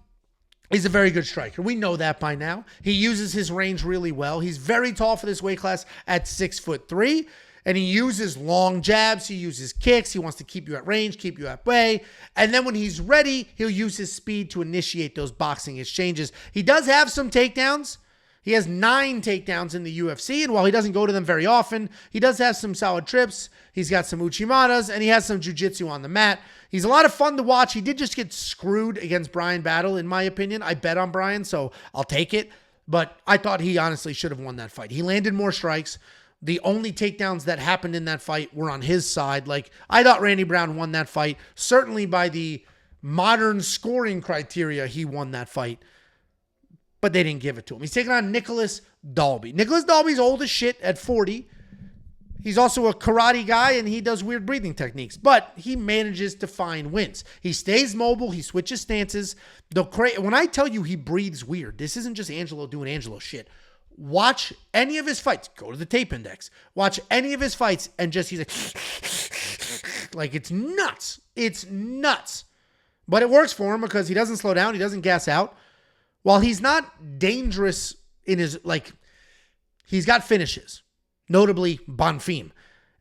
is a very good striker. We know that by now. He uses his range really well. He's very tall for this weight class at 6'3", and he uses long jabs. He uses kicks. He wants to keep you at range, keep you at bay. And then when he's ready, he'll use his speed to initiate those boxing exchanges. He does have some takedowns. He has 9 takedowns in the UFC, and while he doesn't go to them very often, he does have some solid trips. He's got some uchimatas, and he has some jiu-jitsu on the mat. He's a lot of fun to watch. He did just get screwed against Brian Battle, in my opinion. I bet on Brian, so I'll take it. But I thought he honestly should have won that fight. He landed more strikes, The only takedowns that happened in that fight were on his side. Like, I thought Randy Brown won that fight. Certainly by the modern scoring criteria, he won that fight. But they didn't give it to him. He's taking on Nicolas Dalby. Nicolas Dalby's old as shit at 40. He's also a karate guy, and he does weird breathing techniques. But he manages to find wins. He stays mobile. He switches stances. When I tell you he breathes weird, this isn't just Angelo doing Angelo shit. Watch any of his fights. Go to the tape index. Watch any of his fights, and just he's like it's nuts. It's nuts. But it works for him because he doesn't slow down. He doesn't gas out. While he's not dangerous in his, he's got finishes, notably Bonfim.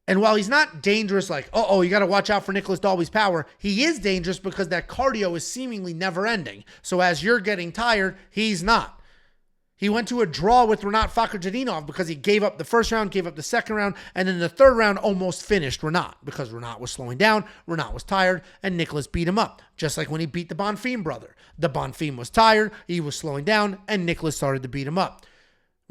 And while he's not dangerous, you got to watch out for Nicolas Dalby's power, he is dangerous because that cardio is seemingly never ending. So as you're getting tired, he's not. He went to a draw with Rinat Fakhretdinov because he gave up the first round, gave up the second round, and then the third round almost finished Rinat because Rinat was slowing down, Rinat was tired, and Nicolas beat him up. Just like when he beat the Bonfim brother. The Bonfim was tired, he was slowing down, and Nicolas started to beat him up.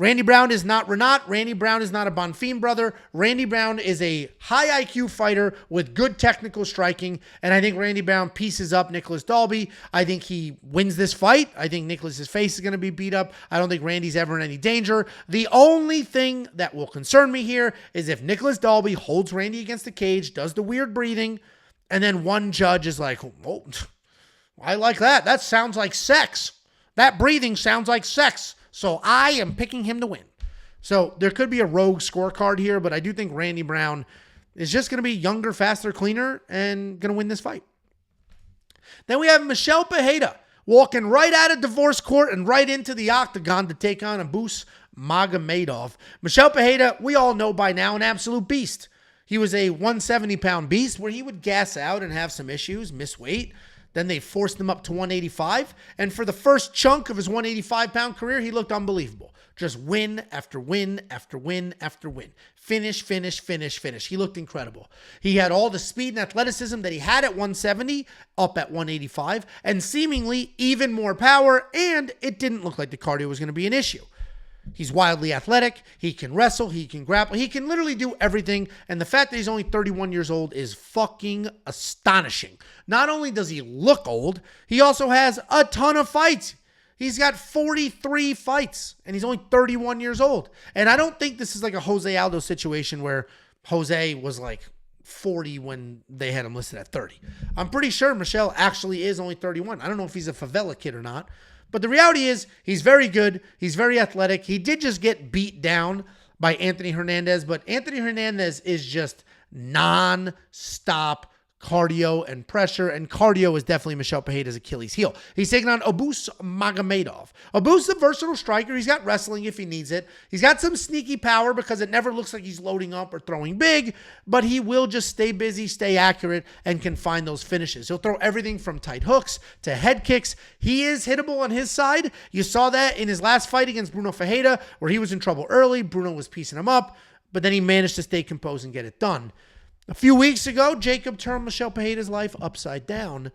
Randy Brown is not Rinat. Randy Brown is not a Bonfim brother. Randy Brown is a high IQ fighter with good technical striking. And I think Randy Brown pieces up Nicolas Dalby. I think he wins this fight. I think Nicolas's face is going to be beat up. I don't think Randy's ever in any danger. The only thing that will concern me here is if Nicolas Dalby holds Randy against the cage, does the weird breathing, and then one judge is like, oh, I like that. That sounds like sex. That breathing sounds like sex. So I am picking him to win. So there could be a rogue scorecard here, but I do think Randy Brown is just going to be younger, faster, cleaner, and going to win this fight. Then we have Michel Pereira walking right out of divorce court and right into the octagon to take on Abus Magomedov. Michel Pereira, we all know by now, an absolute beast. He was a 170-pound beast where he would gas out and have some issues, miss weight. Then they forced him up to 185. And for the first chunk of his 185-pound career, he looked unbelievable. Just win after win after win after win. Finish, finish, finish, finish. He looked incredible. He had all the speed and athleticism that he had at 170 up at 185 and seemingly even more power. And it didn't look like the cardio was going to be an issue. He's wildly athletic. He can wrestle. He can grapple. He can literally do everything. And the fact that he's only 31 years old is fucking astonishing. Not only does he look old, he also has a ton of fights. He's got 43 fights, and he's only 31 years old. And I don't think this is like a Jose Aldo situation where Jose was like 40 when they had him listed at 30. I'm pretty sure Michel actually is only 31. I don't know if he's a favela kid or not. But the reality is he's very good. He's very athletic. He did just get beat down by Anthony Hernandez, but Anthony Hernandez is just non-stop cardio and pressure, and cardio is definitely Michel Pereira's Achilles heel. He's taking on Abus Magomedov. Abus is a versatile striker. He's got wrestling if he needs it. He's got some sneaky power because it never looks like he's loading up or throwing big, but he will just stay busy, stay accurate, and can find those finishes. He'll throw everything from tight hooks to head kicks. He is hittable on his side. You saw that in his last fight against Bruno Ferreira, where he was in trouble early. Bruno was piecing him up, but then he managed to stay composed and get it done. A few weeks ago, Jacob turned Michel Pereira's life upside down.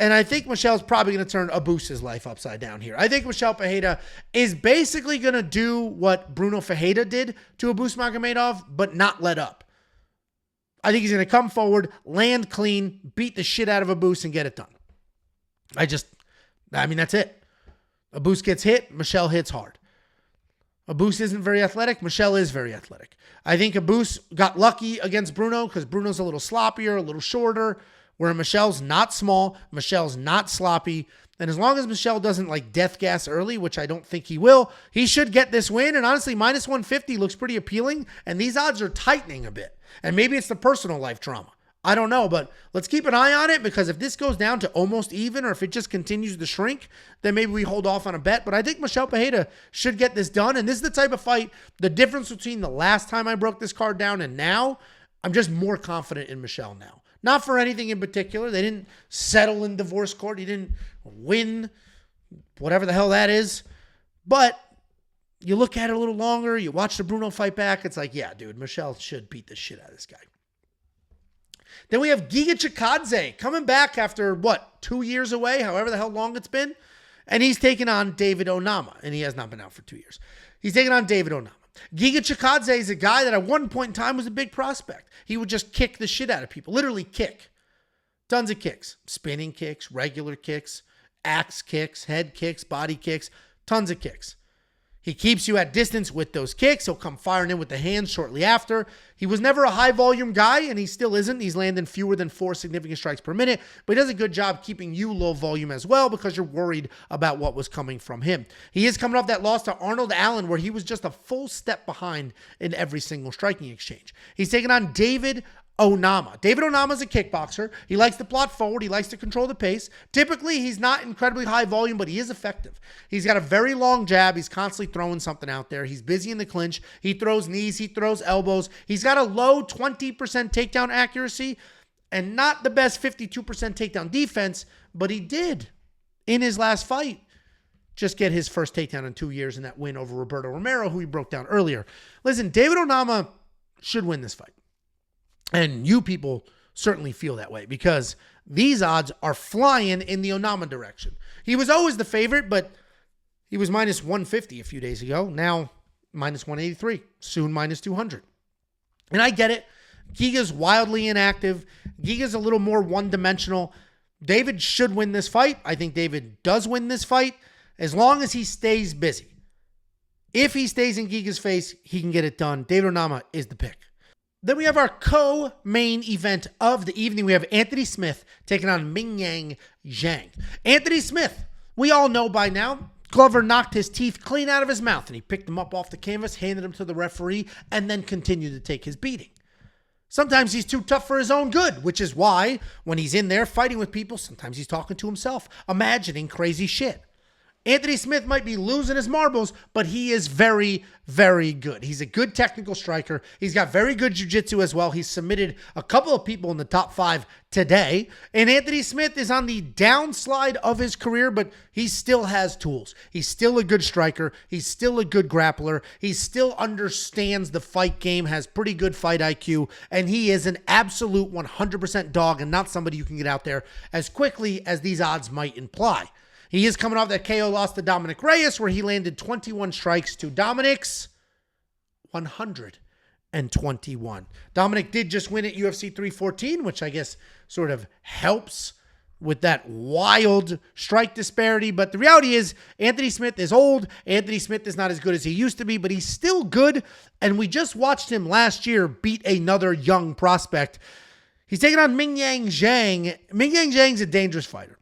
And I think Michel's probably going to turn Abus's life upside down here. I think Michel Pereira is basically going to do what Bruno Ferreira did to Abus Magomedov, but not let up. I think he's going to come forward, land clean, beat the shit out of Abus, and get it done. That's it. Abus gets hit, Michel hits hard. Abus isn't very athletic. Michel is very athletic. I think Abus got lucky against Bruno because Bruno's a little sloppier, a little shorter, where Michel's not small, Michel's not sloppy. And as long as Michel doesn't death gas early, which I don't think he will, he should get this win. And honestly, minus 150 looks pretty appealing. And these odds are tightening a bit. And maybe it's the personal life drama. I don't know, but let's keep an eye on it because if this goes down to almost even or if it just continues to shrink, then maybe we hold off on a bet. But I think Michel Pereira should get this done. And this is the type of fight, the difference between the last time I broke this card down and now, I'm just more confident in Michel now. Not for anything in particular. They didn't settle in divorce court. He didn't win, whatever the hell that is. But you look at it a little longer, you watch the Bruno fight back, it's like, yeah, dude, Michel should beat the shit out of this guy. Then we have Giga Chikadze coming back after, 2 years away, however the hell long it's been. And he's taking on David Onama. And he has not been out for 2 years. He's taking on David Onama. Giga Chikadze is a guy that at one point in time was a big prospect. He would just kick the shit out of people, literally kick. Tons of kicks, spinning kicks, regular kicks, axe kicks, head kicks, body kicks, tons of kicks. He keeps you at distance with those kicks. He'll come firing in with the hands shortly after. He was never a high volume guy, and he still isn't. He's landing fewer than 4 significant strikes per minute, but he does a good job keeping you low volume as well because you're worried about what was coming from him. He is coming off that loss to Arnold Allen where he was just a full step behind in every single striking exchange. He's taking on David Onama. David Onama is a kickboxer. He likes to plot forward. He likes to control the pace. Typically, he's not incredibly high volume, but he is effective. He's got a very long jab. He's constantly throwing something out there. He's busy in the clinch. He throws knees. He throws elbows. He's got a low 20% takedown accuracy and not the best 52% takedown defense, but he did, in his last fight, just get his first takedown in 2 years in that win over Roberto Romero, who he broke down earlier. Listen, David Onama should win this fight. And you people certainly feel that way because these odds are flying in the Onama direction. He was always the favorite, but he was minus 150 a few days ago. Now, minus 183, soon minus 200. And I get it. Giga's wildly inactive. Giga's a little more one-dimensional. David should win this fight. I think David does win this fight as long as he stays busy. If he stays in Giga's face, he can get it done. David Onama is the pick. Then we have our co-main event of the evening. We have Anthony Smith taking on Mingyang Zhang. Anthony Smith, we all know by now, Glover knocked his teeth clean out of his mouth and he picked them up off the canvas, handed them to the referee, and then continued to take his beating. Sometimes he's too tough for his own good, which is why when he's in there fighting with people, sometimes he's talking to himself, imagining crazy shit. Anthony Smith might be losing his marbles, but he is very, very good. He's a good technical striker. He's got very good jiu-jitsu as well. He's submitted a couple of people in the top 5 today. And Anthony Smith is on the downslide of his career, but he still has tools. He's still a good striker. He's still a good grappler. He still understands the fight game, has pretty good fight IQ, and he is an absolute 100% dog and not somebody you can get out there as quickly as these odds might imply. He is coming off that KO loss to Dominic Reyes, where he landed 21 strikes to Dominic's 121. Dominic did just win at UFC 314, which I guess sort of helps with that wild strike disparity. But the reality is, Anthony Smith is old. Anthony Smith is not as good as he used to be, but he's still good. And we just watched him last year beat another young prospect. He's taking on Mingyang Zhang. Mingyang Zhang's a dangerous fighter.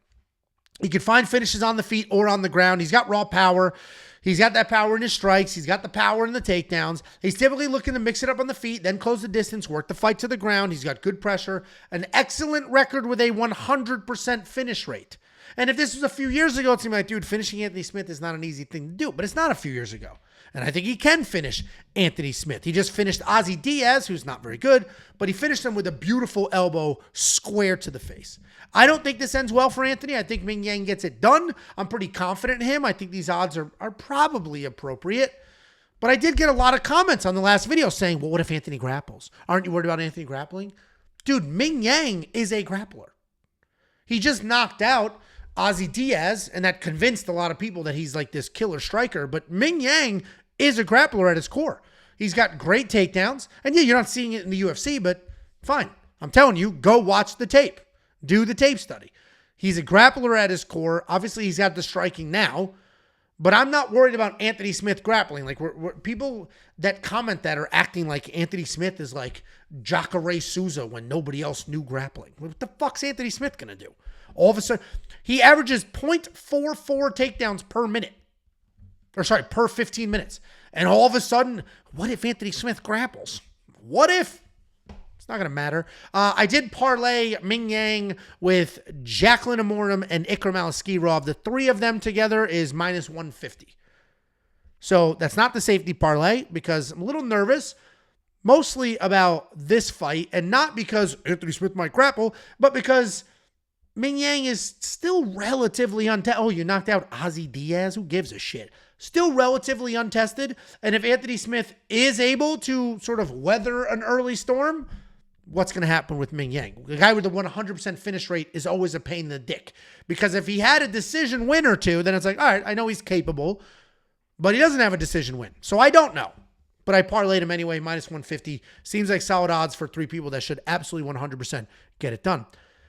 He can find finishes on the feet or on the ground. He's got raw power. He's got that power in his strikes. He's got the power in the takedowns. He's typically looking to mix it up on the feet, then close the distance, work the fight to the ground. He's got good pressure, an excellent record with a 100% finish rate. And if this was a few years ago, it seemed like, dude, finishing Anthony Smith is not an easy thing to do. But it's not a few years ago. And I think he can finish Anthony Smith. He just finished Ozzy Diaz, who's not very good, but he finished him with a beautiful elbow square to the face. I don't think this ends well for Anthony. I think Mingyang gets it done. I'm pretty confident in him. I think these odds are probably appropriate. But I did get a lot of comments on the last video saying, well, what if Anthony grapples? Aren't you worried about Anthony grappling? Dude, Mingyang is a grappler. He just knocked out Ozzy Diaz, and that convinced a lot of people that he's like this killer striker. But Mingyang is a grappler at his core. He's got great takedowns. And yeah, you're not seeing it in the UFC, but fine. I'm telling you, go watch the tape. Do the tape study. He's a grappler at his core. Obviously, he's got the striking now. But I'm not worried about Anthony Smith grappling. Like, we're people that comment that are acting like Anthony Smith is like Jacare Souza when nobody else knew grappling. What the fuck's Anthony Smith going to do? All of a sudden, he averages 0.44 takedowns per minute. Or sorry, per 15 minutes. And all of a sudden, what if Anthony Smith grapples? What if? It's not going to matter. I did parlay Mingyang with Jaqueline Amorim and Ikram Aliskerov. The three of them together is minus 150. So that's not the safety parlay because I'm a little nervous, mostly about this fight, and not because Anthony Smith might grapple, but because Mingyang is still relatively untested. Oh, you knocked out Ozzy Diaz? Who gives a shit? Still relatively untested. And if Anthony Smith is able to sort of weather an early storm, what's going to happen with Mingyang? The guy with the 100% finish rate is always a pain in the dick. Because if he had a decision win or two, then it's like, all right, I know he's capable, but he doesn't have a decision win. So I don't know. But I parlayed him anyway, minus 150. Seems like solid odds for three people that should absolutely 100% get it done.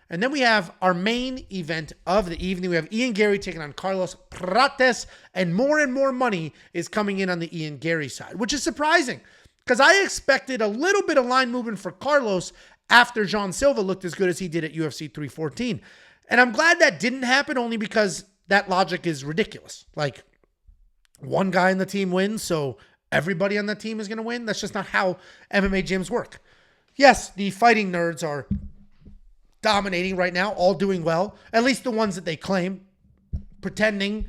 And then we have our main event of the evening. We have Ian Garry taking on Carlos Prates, and more money is coming in on the Ian Garry side, which is surprising because I expected a little bit of line movement for Carlos after Jean Silva looked as good as he did at UFC 314. And I'm glad that didn't happen only because that logic is ridiculous. Like, one guy on the team wins, so everybody on the team is going to win. That's just not how MMA gyms work. Yes, the fighting nerds are dominating right now, all doing well, at least the ones that they claim, pretending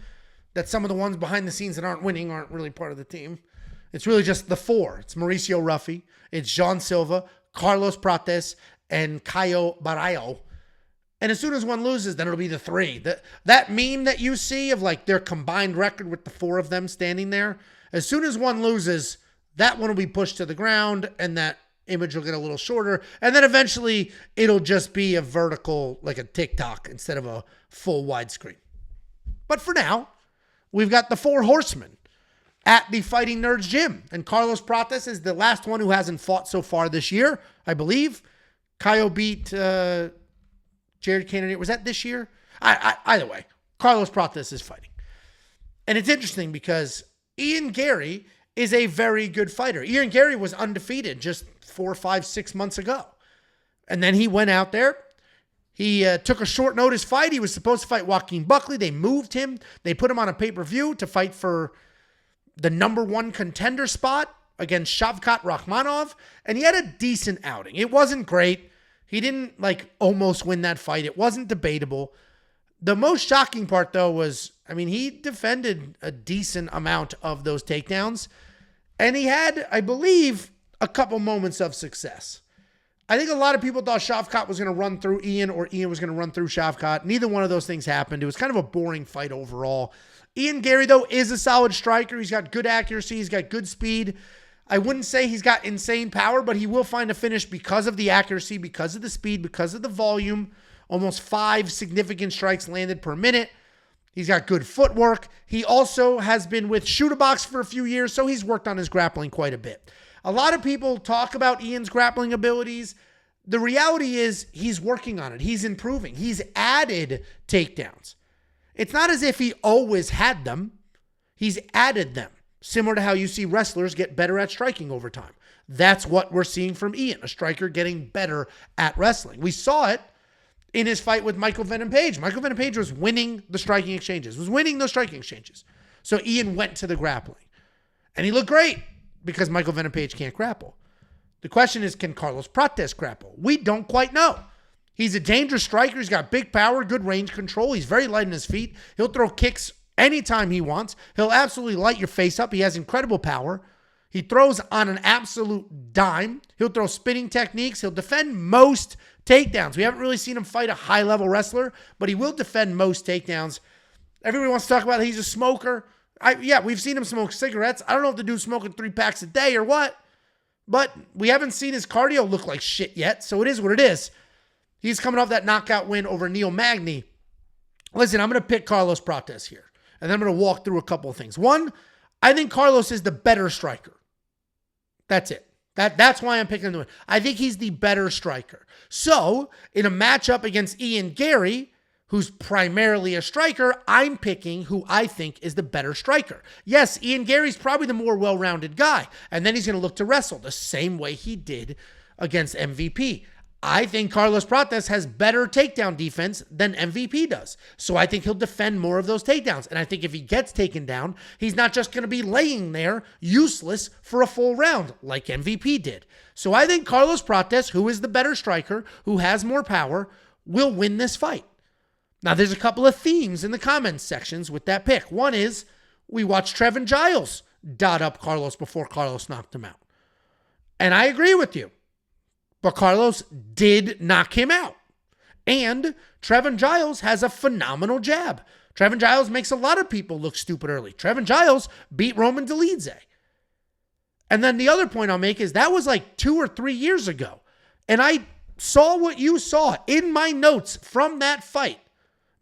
that some of the ones behind the scenes that aren't winning aren't really part of the team. It's really just the four. It's Mauricio Ruffy, it's Jean Silva, Carlos Prates, and Caio Baralho. And as soon as one loses, then it'll be the three. That meme that you see of like their combined record with the four of them standing there, as soon as one loses, that one will be pushed to the ground and that image will get a little shorter. And then eventually it'll just be a vertical, like a TikTok instead of a full widescreen. But for now, we've got the four horsemen at the Fighting Nerds gym. And Carlos Prates is the last one who hasn't fought so far this year, I believe. Caio beat Jared Cannonier. Was that this year? Either way, Carlos Prates is fighting. And it's interesting because Ian Garry is a very good fighter. Ian Garry was undefeated just 4, 5, 6 months ago. And then he went out there. He took a short notice fight. He was supposed to fight Joaquin Buckley. They moved him. They put him on a pay-per-view to fight for the number one contender spot against Shavkat Rakhmonov. And he had a decent outing. It wasn't great. He didn't almost win that fight. It wasn't debatable. The most shocking part, though, was, he defended a decent amount of those takedowns. And he had, I believe, a couple moments of success. I think a lot of people thought Shavkat was going to run through Ian or Ian was going to run through Shavkat. Neither one of those things happened. It was kind of a boring fight overall. Ian Garry, though, is a solid striker. He's got good accuracy. He's got good speed. I wouldn't say he's got insane power, but he will find a finish because of the accuracy, because of the speed, because of the volume. Almost 5 significant strikes landed per minute. He's got good footwork. He also has been with Shootabox for a few years, so he's worked on his grappling quite a bit. A lot of people talk about Ian's grappling abilities. The reality is he's working on it. He's improving. He's added takedowns. It's not as if he always had them. He's added them, similar to how you see wrestlers get better at striking over time. That's what we're seeing from Ian, a striker getting better at wrestling. We saw it in his fight with Michael Venom Page. Michael Venom Page was winning the striking exchanges, So Ian went to the grappling. And he looked great because Michael Venom Page can't grapple. The question is, can Carlos Prates grapple? We don't quite know. He's a dangerous striker. He's got big power, good range control. He's very light on his feet. He'll throw kicks anytime he wants. He'll absolutely light your face up. He has incredible power. He throws on an absolute dime. He'll throw spinning techniques. He'll defend most takedowns. We haven't really seen him fight a high-level wrestler, but he will defend most takedowns. Everybody wants to talk about he's a smoker. We've seen him smoke cigarettes. I don't know if the dude's smoking 3 packs a day or what, but we haven't seen his cardio look like shit yet, so it is what it is. He's coming off that knockout win over Neil Magny. Listen, I'm going to pick Carlos Prates here, and then I'm going to walk through a couple of things. One, I think Carlos is the better striker. That's it. That's why I'm picking him. I think he's the better striker. So, in a matchup against Ian Garry, who's primarily a striker, I'm picking who I think is the better striker. Yes, Ian Garry's probably the more well-rounded guy, and then he's going to look to wrestle the same way he did against MVP. I think Carlos Prates has better takedown defense than MVP does. So I think he'll defend more of those takedowns. And I think if he gets taken down, he's not just going to be laying there useless for a full round like MVP did. So I think Carlos Prates, who is the better striker, who has more power, will win this fight. Now, there's a couple of themes in the comments sections with that pick. One is we watched Trevin Giles dot up Carlos before Carlos knocked him out. And I agree with you. But Carlos did knock him out. And Trevin Giles has a phenomenal jab. Trevin Giles makes a lot of people look stupid early. Trevin Giles beat Roman Dolidze. And then the other point I'll make is that was like 2 or 3 years ago. And I saw what you saw in my notes from that fight.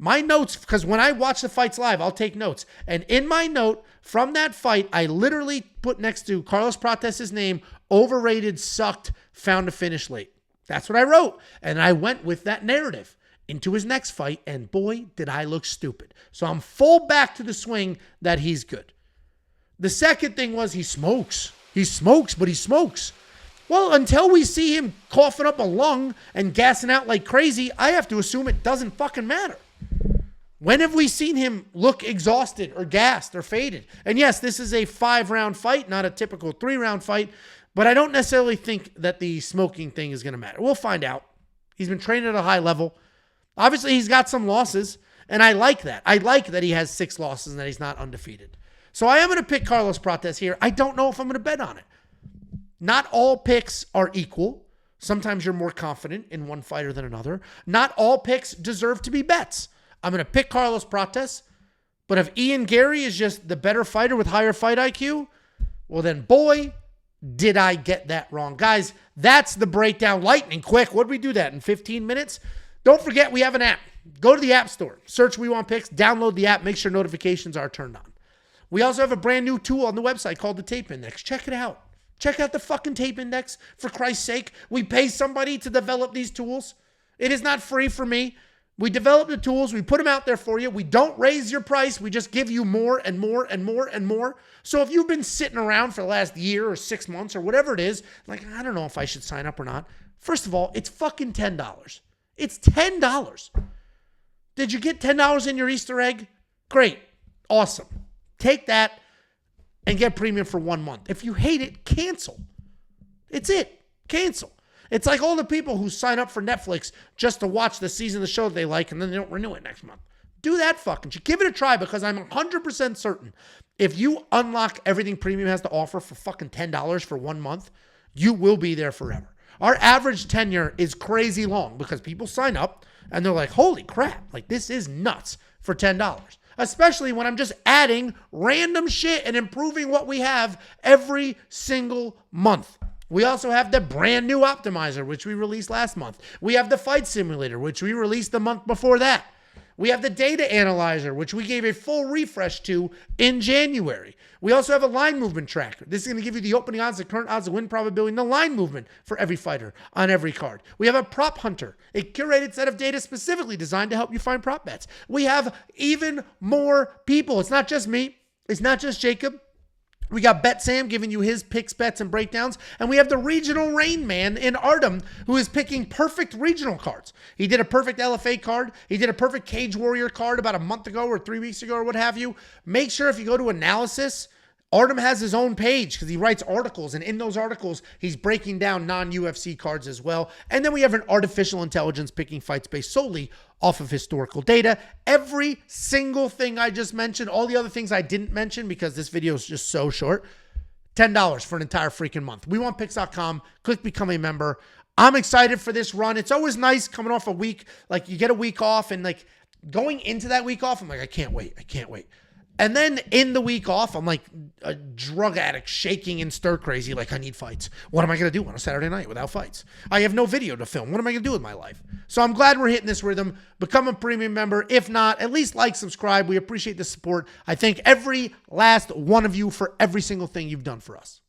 My notes, because when I watch the fights live, I'll take notes. And in my note from that fight, I literally put next to Carlos Prates' name, overrated, sucked, found a finish late. That's what I wrote. And I went with that narrative into his next fight, and boy, did I look stupid. So I'm full back to the swing that he's good. The second thing was he smokes. He smokes, but he smokes. Well, until we see him coughing up a lung and gassing out like crazy, I have to assume it doesn't fucking matter. When have we seen him look exhausted or gassed or faded? And yes, this is a 5-round fight, not a typical 3-round fight, but I don't necessarily think that the smoking thing is going to matter. We'll find out. He's been trained at a high level. Obviously, he's got some losses, and I like that. I like that he has 6 losses and that he's not undefeated. So I am going to pick Carlos Prates here. I don't know if I'm going to bet on it. Not all picks are equal. Sometimes you're more confident in one fighter than another. Not all picks deserve to be bets. I'm going to pick Carlos Prates, but if Ian Garry is just the better fighter with higher fight IQ, well then, boy, did I get that wrong. Guys, that's the breakdown. Lightning quick. What did we do that in 15 minutes? Don't forget, we have an app. Go to the App Store. Search We Want Picks. Download the app. Make sure notifications are turned on. We also have a brand new tool on the website called the Tape Index. Check it out. Check out the fucking Tape Index, for Christ's sake. We pay somebody to develop these tools. It is not free for me. We develop the tools. We put them out there for you. We don't raise your price. We just give you more and more and more and more. So if you've been sitting around for the last year or 6 months or whatever it is, like, I don't know if I should sign up or not. First of all, it's fucking $10. It's $10. Did you get $10 in your Easter egg? Great. Awesome. Take that and get premium for 1 month. If you hate it, cancel. It's it. Cancel. It's like all the people who sign up for Netflix just to watch the season of the show they like and then they don't renew it next month. Do that fucking shit. Give it a try, because I'm 100% certain if you unlock everything premium has to offer for fucking $10 for 1 month, you will be there forever. Our average tenure is crazy long because people sign up and they're like, holy crap, like this is nuts for $10. Especially when I'm just adding random shit and improving what we have every single month. We also have the brand new optimizer, which we released last month. We have the fight simulator, which we released the month before that. We have the data analyzer, which we gave a full refresh to in January. We also have a line movement tracker. This is going to give you the opening odds, the current odds, the win probability, and the line movement for every fighter on every card. We have a prop hunter, a curated set of data specifically designed to help you find prop bets. We have even more people. It's not just me. It's not just Jacob. We got Bet Sam giving you his picks, bets, and breakdowns. And we have the regional rain man in Artem, who is picking perfect regional cards. He did a perfect LFA card. He did a perfect Cage Warrior card about a month ago or 3 weeks ago or what have you. Make sure if you go to analysis, Artem has his own page because he writes articles. And in those articles, he's breaking down non-UFC cards as well. And then we have an artificial intelligence picking fights based solely off of historical data. Every single thing I just mentioned, all the other things I didn't mention because this video is just so short, $10 for an entire freaking month. WeWantPicks.com. Click become a member. I'm excited for this run. It's always nice coming off a week. Like you get a week off and like going into that week off, I'm like, I can't wait. I can't wait. And then in the week off, I'm like a drug addict shaking and stir crazy. Like I need fights. What am I going to do on a Saturday night without fights? I have no video to film. What am I going to do with my life? So I'm glad we're hitting this rhythm. Become a premium member. If not, at least like, subscribe. We appreciate the support. I thank every last one of you for every single thing you've done for us.